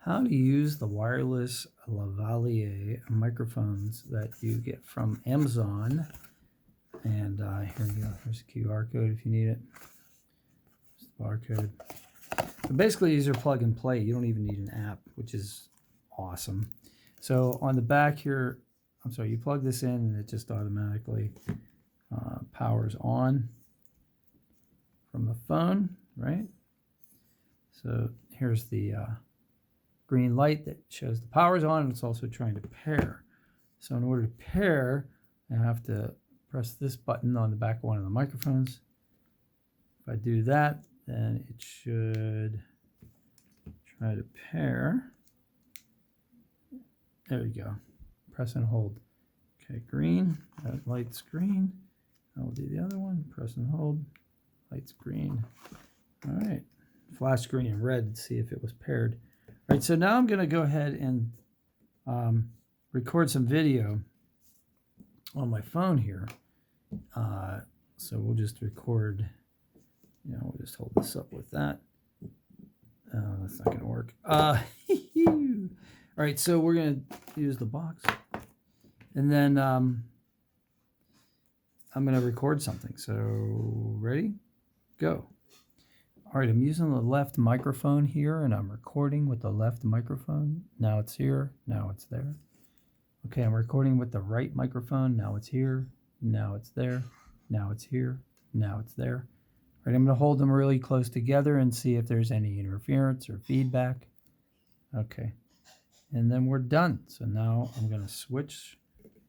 how to use the wireless lavalier microphones that you get from Amazon. And here you go. Here's a QR code if you need it. There's the barcode. But basically, these are plug and play. You don't even need an app, which is awesome. So on the back here, I'm sorry, you plug this in and it just automatically powers on from the phone, right? So here's the green light that shows the power's on, and it's also trying to pair. So in order to pair, I have to press this button on the back of one of the microphones. If I do that, then it should try to pair. There you go. Press and hold. Okay, green. That light's green. I'll do the other one. Press and hold. Light's green. All right. Flash green and red to see if it was paired. All right, so now I'm going to go ahead and record some video on my phone here. So we'll just record, we'll just hold this up with that. That's not going to work. All right, so we're going to use the box. And then I'm going to record something. So ready? Go. All right, I'm using the left microphone here, and I'm recording with the left microphone. Now it's here. Now it's there. Okay, I'm recording with the right microphone. Now it's here. Now it's there. Now it's here. Now it's there. All right, I'm going to hold them really close together and see if there's any interference or feedback. Okay, and then we're done. So now I'm going to switch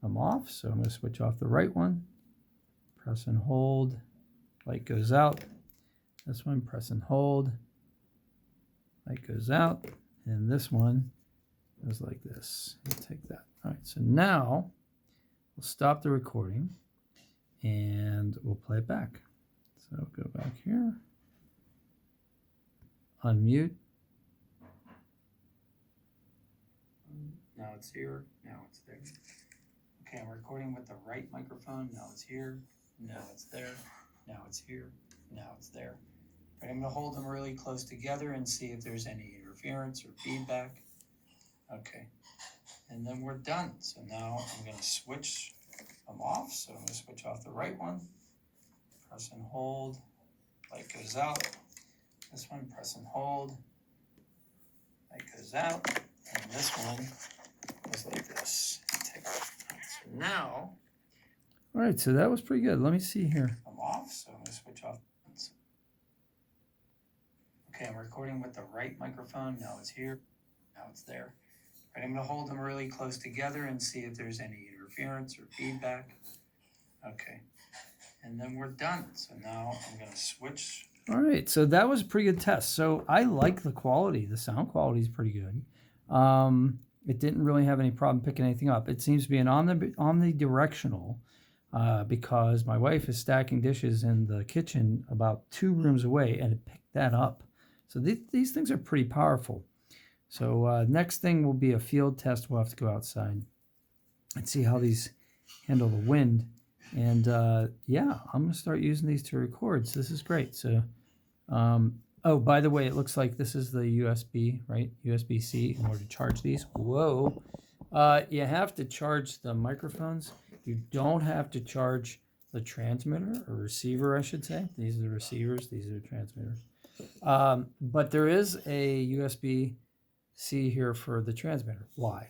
them off. So I'm going to switch off the right one. Press and hold. Light goes out. This one, press and hold. Light goes out. And this one goes like this. Take that. All right, so now we'll stop the recording and we'll play it back. So go back here. Unmute. Now it's here. Now it's there. Okay, I'm recording with the right microphone. Now it's here. Now it's there. Now it's here. Now it's there. Right, I'm going to hold them really close together and see if there's any interference or feedback. Okay, and then we're done. So now I'm going to switch them off. So I'm going to switch off the right one. Press and hold. Light goes out. This one, press and hold. Light goes out. And this one goes like this. Take it. So now, all right, so that was pretty good. Let me see here. I'm off, so I'm going to switch off. Okay, I'm recording with the right microphone. Now it's here. Now it's there. Right, I'm going to hold them really close together and see if there's any interference or feedback. Okay, and then we're done. So now I'm going to switch. All right, so that was a pretty good test. So I like the quality. The sound quality is pretty good. It didn't really have any problem picking anything up. It seems to be an omnidirectional because my wife is stacking dishes in the kitchen about 2 rooms away, and it picked that up. So these things are pretty powerful. So next thing will be a field test. We'll have to go outside and see how these handle the wind. And yeah, I'm going to start using these to record. So this is great. So, oh, by the way, it looks like this is the USB, right? USB-C in order to charge these. Whoa. You have to charge the microphones. You don't have to charge the transmitter or receiver, I should say. These are the receivers. These are the transmitters. But there is a USB-C here for the transmitter. Why?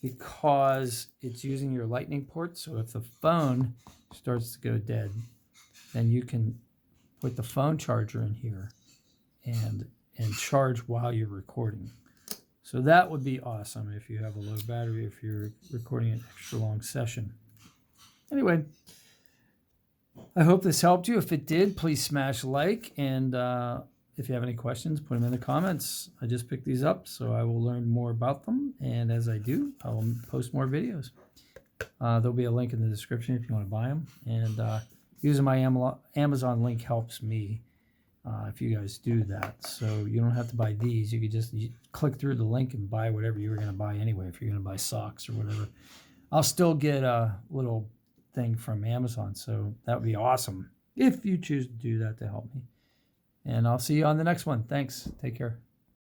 Because it's using your lightning port. So if the phone starts to go dead, then you can put the phone charger in here and charge while you're recording. So that would be awesome if you have a low battery, if you're recording an extra long session. Anyway, I hope this helped you. If it did, please smash like, and if you have any questions, put them in the comments. I just picked these up, so I will learn more about them, and as I do, I will post more videos. There'll be a link in the description if you want to buy them, and using my Amazon link helps me if you guys do that. So you don't have to buy these. You could just click through the link and buy whatever you were going to buy anyway. If you're going to buy socks or whatever, I'll still get a little thing from Amazon, so that would be awesome if you choose to do that to help me. And I'll see you on the next one. Thanks. Take care.